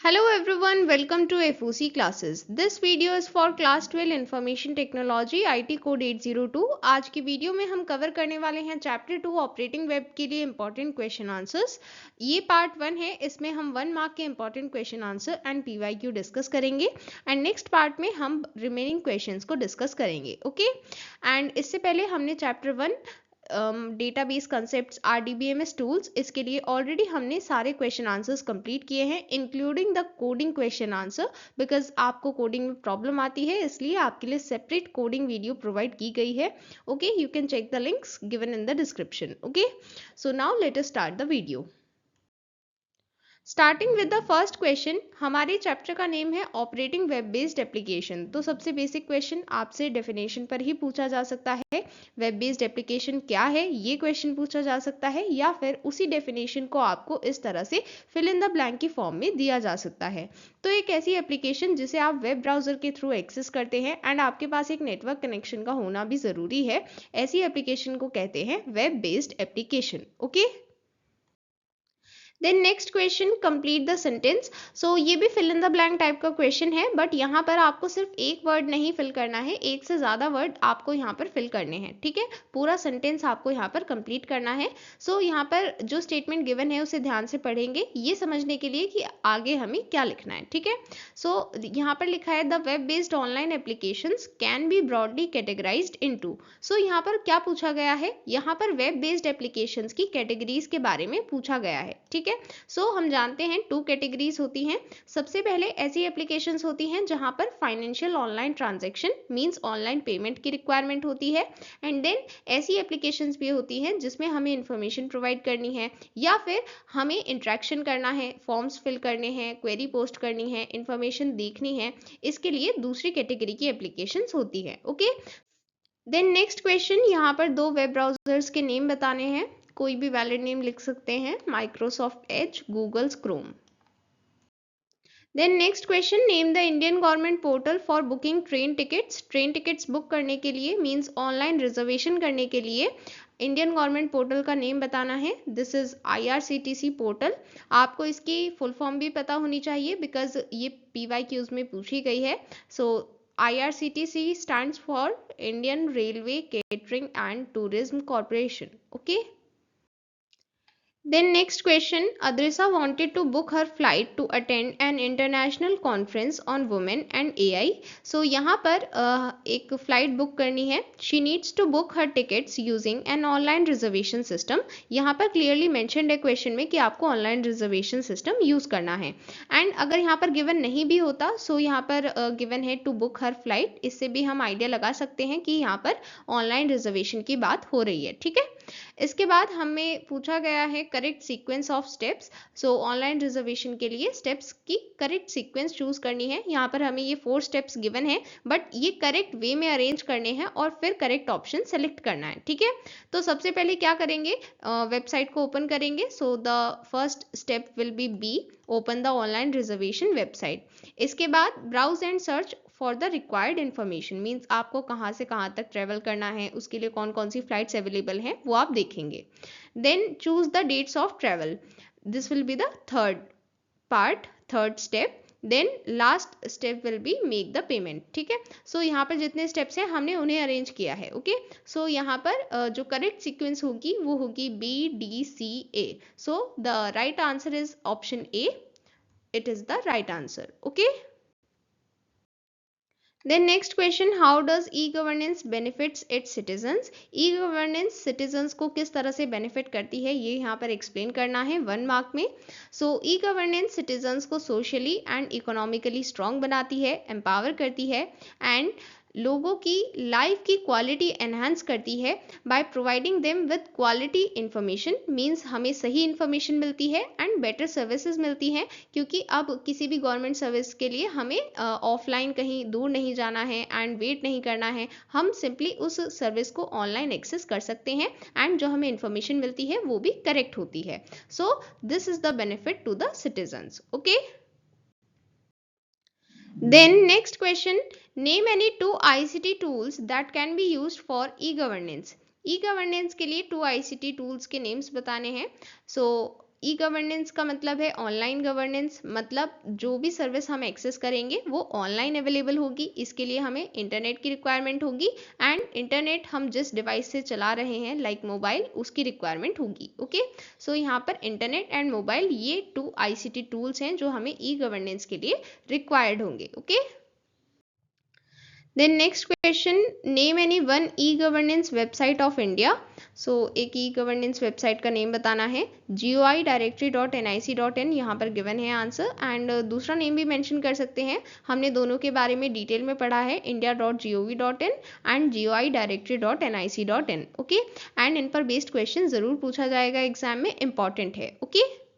Hello everyone, welcome to FOC classes. This video is for class 12 Information Technology IT code 802. आज की video में हम cover करने वाले हैं चैप्टर 2 ऑपरेटिंग वेब के लिए इंपॉर्टेंट क्वेश्चन आंसर्स. ये पार्ट 1 है, इसमें हम 1 मार्क के important question answer and PYQ discuss करेंगे एंड नेक्स्ट पार्ट में हम रिमेनिंग क्वेश्चंस को डिस्कस करेंगे. ओके एंड इससे पहले हमने chapter 1 database concepts RDBMS tools, इसके लिए ऑलरेडी हमने सारे क्वेश्चन आंसर्स कंप्लीट किए हैं including the coding question answer. Because आपको कोडिंग में प्रॉब्लम आती है, इसलिए आपके लिए सेपरेट कोडिंग वीडियो प्रोवाइड की गई है. Okay, you can check the links given in the description. Okay, so now let us start the video. Starting with the first question. हमारे चैप्टर का नेम है ऑपरेटिंग वेब बेस्ड एप्लीकेशन. तो सबसे basic question आपसे definition पर ही पूछा जा सकता है. वेब बेस्ड एप्लीकेशन क्या है, ये क्वेश्चन पूछा जा सकता है, या फिर उसी डेफिनेशन को आपको इस तरह से फिल इन द ब्लैंक की फॉर्म में दिया जा सकता है. तो एक ऐसी एप्लीकेशन जिसे आप वेब ब्राउजर के थ्रू एक्सेस करते हैं एंड आपके पास एक नेटवर्क कनेक्शन का होना भी ज़रूरी है, ऐसी एप्लीकेशन को कहते हैं web based application. Okay, then next question, complete the sentence. So ये भी fill in the blank type का क्वेश्चन है, बट यहाँ पर आपको सिर्फ एक वर्ड नहीं फिल करना है, एक से ज़्यादा वर्ड आपको यहाँ पर फिल करने हैं. ठीक है, पूरा सेंटेंस आपको यहाँ पर कंप्लीट करना है. सो यहाँ पर जो स्टेटमेंट गिवन है उसे ध्यान से पढ़ेंगे, ये समझने के लिए कि आगे हमें क्या लिखना है. ठीक है, सो यहाँ पर लिखा है the web based online applications can be broadly categorised into. So यहाँ पर क्या पूछा गया है, यहाँ पर वेब बेस्ड एप्लीकेशंस की कैटेगरीज के बारे में पूछा गया है. ठीक है, सो हम जानते हैं 2 कैटेगरीज होती हैं. सबसे पहले ऐसी एप्लीकेशंस होती हैं जहां पर financial online transaction means online payment की रिक्वायरमेंट होती है, एंड देन ऐसी एप्लीकेशंस भी होती हैं जिसमें हमें इंफॉर्मेशन प्रोवाइड करनी है या फिर हमें इंटरेक्शन करना है, फॉर्म्स फिल करने हैं, क्वेरी पोस्ट करनी है, इंफॉर्मेशन देखनी है, इसके लिए दूसरी कैटेगरी की एप्लीकेशंस होती है. ओके, देन नेक्स्ट क्वेश्चन, यहाँ पर 2 वेब ब्राउजर्स के नेम बताने हैं. कोई भी वैलिड नेम लिख सकते हैं, Microsoft Edge, Google's Chrome. Then next question, name the Indian government portal for booking train tickets. Train tickets book करने के लिए मींस ऑनलाइन रिजर्वेशन करने के लिए इंडियन गवर्नमेंट पोर्टल का नेम बताना है. This is IRCTC portal. आपको इसकी फुल फॉर्म भी पता होनी चाहिए बिकॉज ये PYQs में पूछी गई है. सो IRCTC stands for Indian Railway Catering and Tourism Corporation. Okay. Then next question, Adrisa wanted to book her flight to attend an international conference on women and AI. So यहाँ पर एक flight book करनी है. She needs to book her tickets using an online reservation system. यहाँ पर clearly mentioned है question में कि आपको ऑनलाइन रिजर्वेशन सिस्टम यूज़ करना है. एंड अगर यहाँ पर गिवन नहीं भी होता, सो यहाँ पर गिवन है टू बुक हर फ्लाइट, इससे भी हम आइडिया लगा सकते हैं कि यहाँ पर ऑनलाइन रिजर्वेशन की बात हो रही है. ठीक है, इसके बाद हमें पूछा गया है correct sequence of steps. So online reservation के लिए स्टेप्स की करेक्ट सीक्वेंस चूज करनी है. यहाँ पर हमें ये 4 स्टेप्स गिवन है, बट ये करेक्ट वे में अरेंज करने हैं और फिर करेक्ट ऑप्शन सेलेक्ट करना है. ठीक है, तो सबसे पहले क्या करेंगे, वेबसाइट को ओपन करेंगे. So the first step will be open the online reservation website. इसके बाद browse and search for the required information means आपको कहाँ से कहाँ तक ट्रेवल करना है, उसके लिए कौन कौन सी फ्लाइट्स अवेलेबल हैं वो आप देखेंगे. Then choose the dates of travel. This will be the third step. Then last step will be make the payment. ठीक है, सो यहाँ पर जितने स्टेप्स हैं हमने उन्हें अरेंज किया है. ओके, सो यहाँ पर जो करेक्ट सीक्वेंस होगी वो होगी BDCA. So the right answer is option A. It is the right answer. Okay, then next question, how does e-governance benefits its citizens. e-governance citizens को किस तरह से benefit करती है, ये यहाँ पर explain करना है 1 मार्क में. so e-governance citizens को socially and economically strong बनाती है, empower करती है and लोगों की लाइफ की क्वालिटी एनहांस करती है by providing them with quality information means हमें सही इन्फॉर्मेशन मिलती है एंड बेटर सर्विसेज मिलती हैं, क्योंकि अब किसी भी गवर्नमेंट सर्विस के लिए हमें ऑफलाइन कहीं दूर नहीं जाना है एंड वेट नहीं करना है. हम सिंपली उस सर्विस को ऑनलाइन एक्सेस कर सकते हैं एंड जो हमें इन्फॉर्मेशन मिलती है वो भी करेक्ट होती है. So this is the benefit to the citizens. Okay, then next question, name any 2 ICT tools that can be used for e-governance. e-governance के लिए 2 ICT tools के names बताने हैं. so ई गवर्नेंस का मतलब है ऑनलाइन गवर्नेंस, मतलब जो भी सर्विस हम एक्सेस करेंगे वो ऑनलाइन अवेलेबल होगी। इसके लिए हमें इंटरनेट की रिक्वायरमेंट होगी एंड इंटरनेट हम जिस डिवाइस से चला रहे हैं लाइक मोबाइल, उसकी रिक्वायरमेंट होगी। ओके, सो यहाँ पर इंटरनेट एंड मोबाइल ये 2 ICT टूल्स हैं जो हमें ई गवर्नेंस के लिए रिक्वायर्ड होंगे। Okay, then next question, name any one e governance website of India. So एक ई गवर्नेंस वेबसाइट का नेम बताना है। GOI-directory.nic.in यहाँ पर गिवन है आंसर, एंड दूसरा नेम भी मेंशन कर सकते हैं। हमने दोनों के बारे में डिटेल में पढ़ा है, india.gov.in and GOI-directory.nic.in। Okay, and in पर बेस्ड क्वेश्चन जरूर पूछा जाएगा एग्जाम में, इंपॉर्टेंट है। Okay,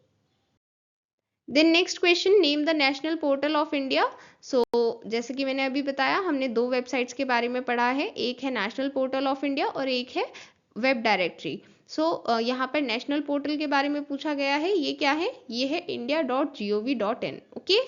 then next question, name the national portal of India. So जैसे कि मैंने अभी बताया, हमने दो वेबसाइट्स के बारे में पढ़ा है, एक है नेशनल पोर्टल ऑफ इंडिया और एक है वेब डायरेक्टरी। सो यहाँ पर नेशनल पोर्टल के बारे में पूछा गया है, ये क्या है, ये है india.gov.in। Okay,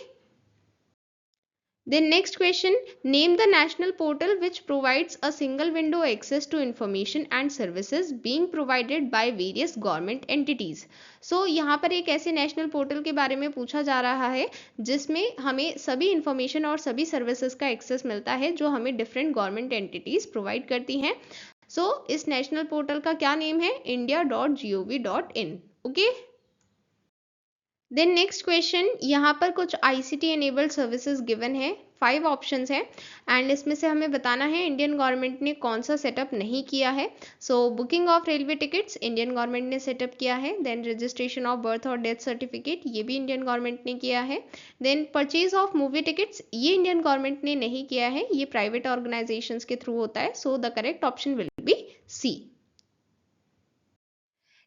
then next question, name the national portal which provides a single window access to information and services being provided by various government entities। so यहाँ पर एक ऐसे नेशनल पोर्टल के बारे में पूछा जा रहा है जिसमें हमें सभी इंफॉर्मेशन और सभी सर्विसेज का एक्सेस मिलता है जो हमें डिफरेंट गवर्नमेंट एंटिटीज प्रोवाइड करती हैं। सो इस नेशनल पोर्टल का क्या नेम है, india.gov.in। Okay, then next question, यहाँ पर कुछ ICT एनेबल्ड सर्विसेज गिवन है, 5 ऑप्शंस हैं एंड इसमें से हमें बताना है इंडियन गवर्नमेंट ने कौन सा सेटअप नहीं किया है। So booking of railway tickets Indian government ने सेटअप किया है। देन रजिस्ट्रेशन ऑफ बर्थ और डेथ सर्टिफिकेट, ये भी इंडियन गवर्नमेंट ने किया है। Then purchase of movie tickets, ये इंडियन गवर्नमेंट ने नहीं किया है, ये प्राइवेट ऑर्गेनाइजेशंस के थ्रू होता है। So the correct option will be C.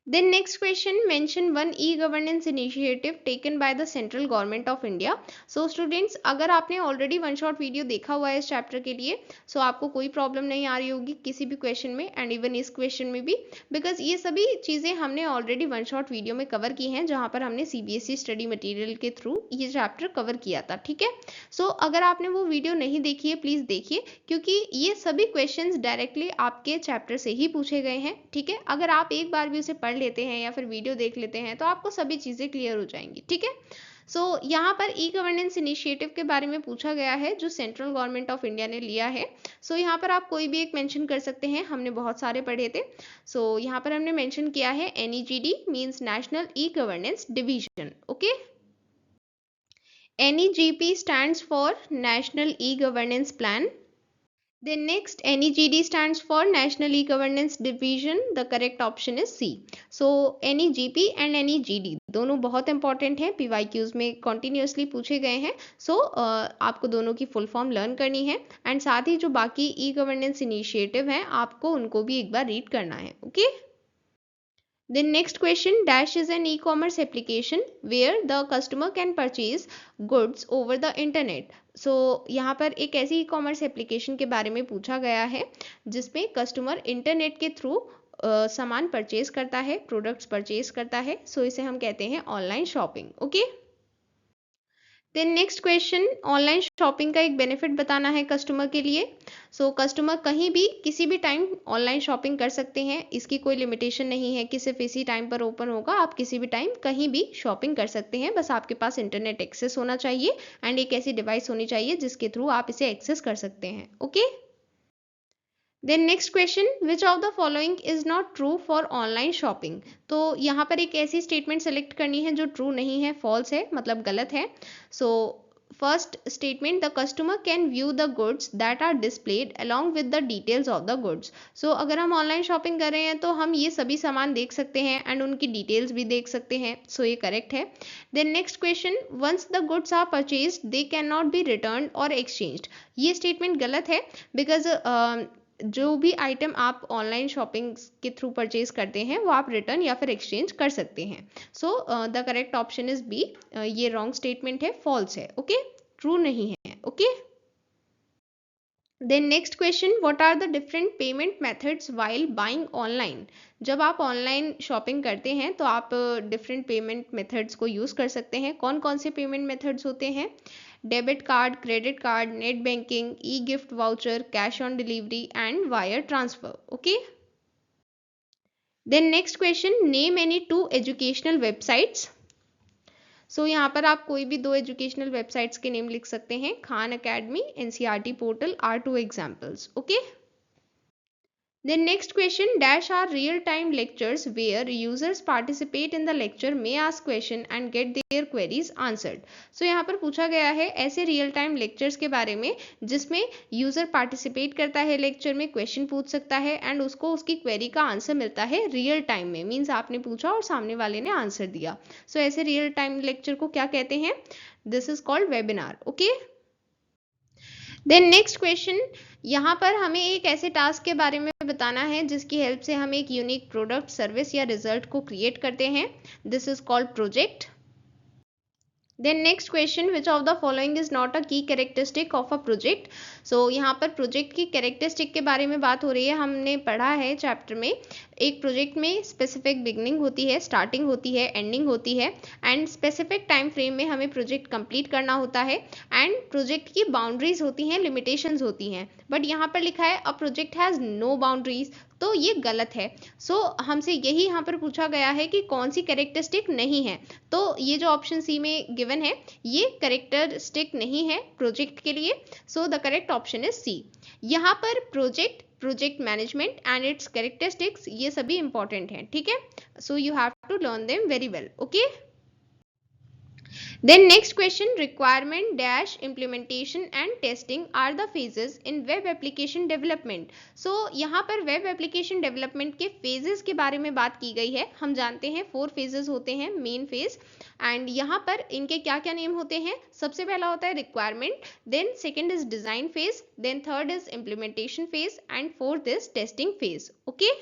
Then next question, mention one e-governance initiative taken by the central government of India। So students, अगर आपने ऑलरेडी वन शॉट वीडियो देखा हुआ है इस चैप्टर के लिए, सो आपको कोई प्रॉब्लम नहीं आ रही होगी किसी भी क्वेश्चन में एंड इवन इस क्वेश्चन में भी, बिकॉज ये सभी चीज़ें हमने ऑलरेडी वन शॉट वीडियो में कवर की हैं जहाँ पर हमने CBSE स्टडी मटेरियल के थ्रू ये चैप्टर कवर किया था। ठीक है, सो अगर आपने वो वीडियो नहीं देखी है प्लीज़ देखिए, क्योंकि ये सभी क्वेश्चंस डायरेक्टली आपके चैप्टर से ही पूछे गए हैं। ठीक है, अगर आप एक बार भी उसे पढ़ लेते हैं या फिर वीडियो देख लेते हैं तो आपको सभी चीज़ें क्लियर हो जाएंगी। ठीक है, सो यहाँ पर ई गवर्नेंस इनिशिएटिव के बारे में पूछा गया है जो सेंट्रल गवर्नमेंट ऑफ इंडिया ने लिया है। सो यहाँ पर आप कोई भी एक मेंशन कर सकते हैं, हमने बहुत सारे पढ़े थे। सो यहाँ पर हमने मेंशन किया है NEGD means national e governance division. Okay, NEGP stands for National E-Governance Plan। Then next, NEGD stands for National E-Governance Division। The correct option is C। So NEGP and NEGD दोनों बहुत important हैं, PYQs में continuously पूछे गए हैं। So आपको दोनों की फुल फॉर्म लर्न करनी है एंड साथ ही जो बाकी ई गवर्नेंस इनिशिएटिव हैं आपको उनको भी एक बार रीड करना है। Okay, Then next question, Dash is an e-commerce application where the customer can purchase goods over the internet। So यहाँ पर एक ऐसी e-commerce application के बारे में पूछा गया है जिसमें कस्टमर इंटरनेट के थ्रू सामान परचेज करता है, प्रोडक्ट्स परचेज करता है। सो इसे हम कहते हैं online shopping. Okay, then next question, online shopping का एक बेनिफिट बताना है कस्टमर के लिए। सो कस्टमर कहीं भी किसी भी टाइम ऑनलाइन शॉपिंग कर सकते हैं, इसकी कोई लिमिटेशन नहीं है कि सिर्फ इसी टाइम पर ओपन होगा, आप किसी भी टाइम कहीं भी शॉपिंग कर सकते हैं, बस आपके पास इंटरनेट एक्सेस होना चाहिए एंड एक ऐसी डिवाइस होनी चाहिए जिसके थ्रू आप इसे एक्सेस कर सकते हैं। Okay, then next question, which of the following is not true for online shopping. तो यहाँ पर एक ऐसी स्टेटमेंट सेलेक्ट करनी है जो ट्रू नहीं है, फॉल्स है, मतलब गलत है। So first statement, the customer can view the goods that are displayed along with the details of the goods. So अगर हम ऑनलाइन शॉपिंग कर रहे हैं तो हम ये सभी सामान देख सकते हैं एंड उनकी डिटेल्स भी देख सकते हैं। सो ये करेक्ट है। Then next question, once the goods are purchased they can not be return और एक्सचेंज्ड। ये स्टेटमेंट गलत है, बिकॉज जो भी आइटम आप ऑनलाइन शॉपिंग के थ्रू परचेज करते हैं वो आप रिटर्न या फिर एक्सचेंज कर सकते हैं। So the correct option is B. ये रॉन्ग स्टेटमेंट है, फॉल्स है। ओके, ट्रू नहीं है। Okay, then next question, what are the different payment methods while buying online. जब आप ऑनलाइन शॉपिंग करते हैं तो आप डिफरेंट पेमेंट मेथड्स को यूज़ कर सकते हैं। कौन कौन से पेमेंट मेथड्स होते हैं? Debit card, credit card, net banking, e gift voucher, cash on delivery and wire transfer. Okay, then next question, name any 2 educational websites. So यहाँ पर आप कोई भी 2 एजुकेशनल वेबसाइट्स के नेम लिख सकते हैं। Khan academy, NCERT portal are 2 examples. Okay, then next question, dash are real time lectures where users participate in the lecture, may ask question and get their queries answered। so यहाँ पर पूछा गया है ऐसे रियल टाइम लेक्चर्स के बारे में जिसमें यूजर पार्टिसिपेट करता है लेक्चर में, क्वेश्चन पूछ सकता है एंड उसको उसकी क्वेरी का आंसर मिलता है रियल टाइम में, मीन्स आपने पूछा और सामने वाले ने आंसर दिया। सो ऐसे रियल टाइम लेक्चर को क्या कहते हैं? This is called webinar. Okay, then next question, यहाँ पर हमें एक ऐसे टास्क के बारे में बताना है जिसकी हेल्प से हम एक यूनिक प्रोडक्ट, सर्विस या रिजल्ट को क्रिएट करते हैं। This is called project. Then next question, which of the following is not a key characteristic of a project. So यहाँ पर प्रोजेक्ट की कैरेक्टरिस्टिक के बारे में बात हो रही है। हमने पढ़ा है चैप्टर में, एक प्रोजेक्ट में स्पेसिफिक बिगनिंग होती है, स्टार्टिंग होती है, एंडिंग होती है एंड स्पेसिफिक टाइम फ्रेम में हमें प्रोजेक्ट कंप्लीट करना होता है एंड प्रोजेक्ट की बाउंड्रीज होती हैं, लिमिटेशंस होती हैं। बट यहाँ पर लिखा है a project has no boundaries, तो ये गलत है। सो हमसे यही यहाँ पर पूछा गया है कि कौन सी कैरेक्टरिस्टिक नहीं है, तो ये जो ऑप्शन सी में गिवन है ये कैरेक्टरिस्टिक नहीं है प्रोजेक्ट के लिए। So the correct option is C. यहाँ पर project, project management and its characteristics ये सभी इंपॉर्टेंट हैं, ठीक है। So you have to learn them very well. Okay, then next question, requirement dash implementation and testing are the phases in web application development। so यहाँ पर web application development के phases के बारे में बात की गई है। हम जानते हैं 4 phases होते हैं, main phase, एंड यहाँ पर इनके क्या क्या नेम होते हैं? सबसे पहला होता है requirement, then second is design phase, then third is implementation phase and fourth is testing phase। okay,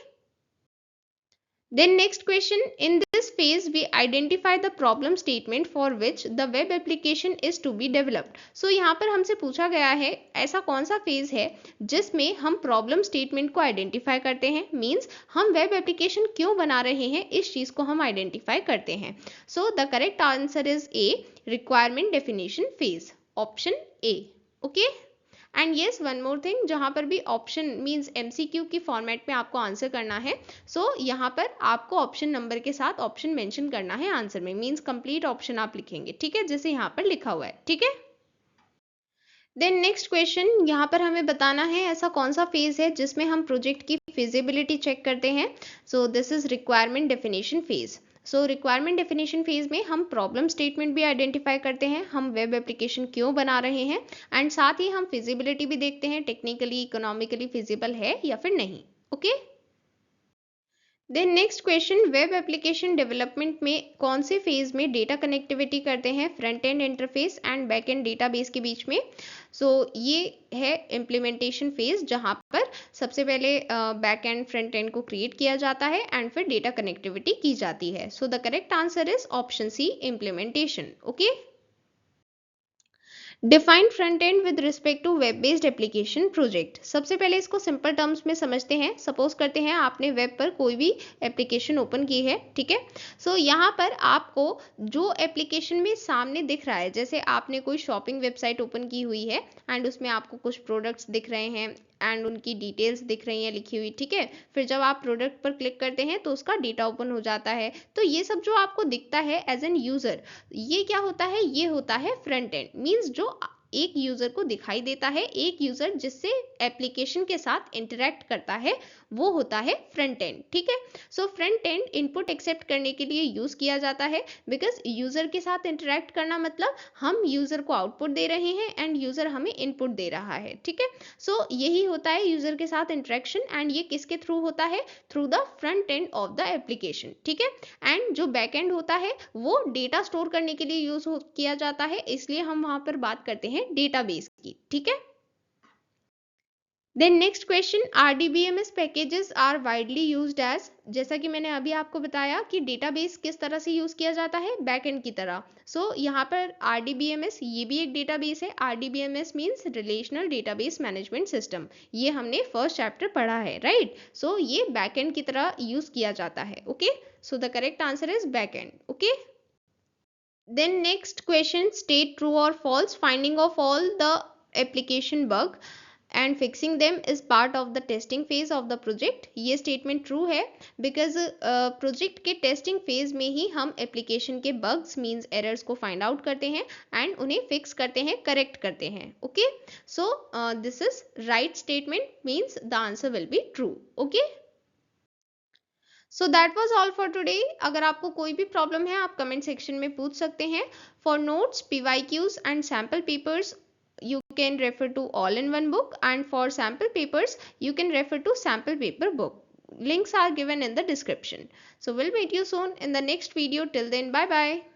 then next question, in this phase we identify the problem statement for which the web application is to be developed। so यहाँ पर हमसे पूछा गया है ऐसा कौन सा phase है जिसमें हम प्रॉब्लम स्टेटमेंट को आइडेंटिफाई करते हैं, मींस हम वेब एप्लीकेशन क्यों बना रहे हैं इस चीज को हम आइडेंटिफाई करते हैं। So the correct answer is a, requirement definition phase, option A. Okay, and yes one more thing, जहां पर भी ऑप्शन मींस एमसीक्यू की फॉर्मेट में आपको आंसर करना है, सो यहाँ पर आपको ऑप्शन नंबर के साथ ऑप्शन मेंशन करना है आंसर में, मींस कंप्लीट ऑप्शन आप लिखेंगे, ठीक है, जैसे यहाँ पर लिखा हुआ है, ठीक है। देन नेक्स्ट क्वेश्चन, यहाँ पर हमें बताना है ऐसा कौन सा फेज है जिसमें हम प्रोजेक्ट की फिजिबिलिटी चेक करते हैं। सो this is requirement definition phase. So requirement definition phase में हम प्रॉब्लम स्टेटमेंट भी आइडेंटिफाई करते हैं, हम वेब एप्लीकेशन क्यों बना रहे हैं एंड साथ ही हम फिजिबिलिटी भी देखते हैं, टेक्निकली इकोनॉमिकली फिजिबल है या फिर नहीं। Okay, then next question, web application development में कौन से फेज में डेटा कनेक्टिविटी करते हैं front end interface and back end database के बीच में। सो ये है इम्प्लीमेंटेशन फेज, जहां पर सबसे पहले बैक एंड फ्रंट एंड को क्रिएट किया जाता है एंड फिर डेटा कनेक्टिविटी की जाती है। So the correct answer is option C, implementation. Okay, define front end with respect to web based application project. सबसे पहले इसको सिंपल टर्म्स में समझते हैं। सपोज करते हैं आपने वेब पर कोई भी एप्लीकेशन ओपन की है, ठीक है। सो यहाँ पर आपको जो एप्लीकेशन में सामने दिख रहा है, जैसे आपने कोई शॉपिंग वेबसाइट ओपन की हुई है एंड उसमें आपको कुछ प्रोडक्ट्स दिख रहे हैं एंड उनकी डिटेल्स दिख रही हैं लिखी हुई, ठीक है। फिर जब आप प्रोडक्ट पर क्लिक करते हैं तो उसका डेटा ओपन हो जाता है। तो ये सब जो आपको दिखता है एज एन यूजर, ये क्या होता है? ये होता है फ्रंट एंड, मींस जो एक यूजर को दिखाई देता है, एक यूजर जिससे एप्लीकेशन के साथ इंटरेक्ट करता है, वो होता है फ्रंट एंड, ठीक है। So front end input accept करने के लिए यूज किया जाता है, बिकॉज यूजर के साथ इंटरेक्ट करना मतलब हम यूजर को आउटपुट दे रहे हैं एंड यूजर हमें इनपुट दे रहा है, ठीक है। सो यही होता है यूजर के साथ इंटरेक्शन एंड ये किसके थ्रू होता है? Through the front end of the application, ठीक है। एंड जो बैक एंड होता है वो डेटा स्टोर करने के लिए यूज किया जाता है, इसलिए हम वहां पर बात करते हैं डेटाबेस की, ठीक है। Then next question, RDBMS packages are widely used as, जैसा कि मैंने अभी आपको बताया कि डेटाबेस किस तरह से यूज किया जाता है, बैकएंड की तरह। सो यहाँ पर RDBMS ये भी एक डेटाबेस है। RDBMS means relational database management system, ये हमने फर्स्ट चैप्टर पढ़ा है, राइट। सो ये बैकएंड की तरह यूज किया जाता है। Okay, so the correct answer is backend. Okay, then next question, state true or false, finding of all the application bug and fixing them is part of the testing phase of the project। ये statement true है because project के testing phase में ही हम application के bugs means errors को find out करते हैं and उन्हें fix करते हैं, correct करते हैं। okay, so this is right statement means the answer will be true। okay, so that was all for today. अगर आपको कोई भी प्रॉब्लम है आप कमेंट सेक्शन में पूछ सकते हैं। For notes, PYQs and sample papers you can refer to all-in-one book, and for sample papers you can refer to sample paper book. Links are given in the description. So we'll meet you soon in the next video. Till then, bye bye.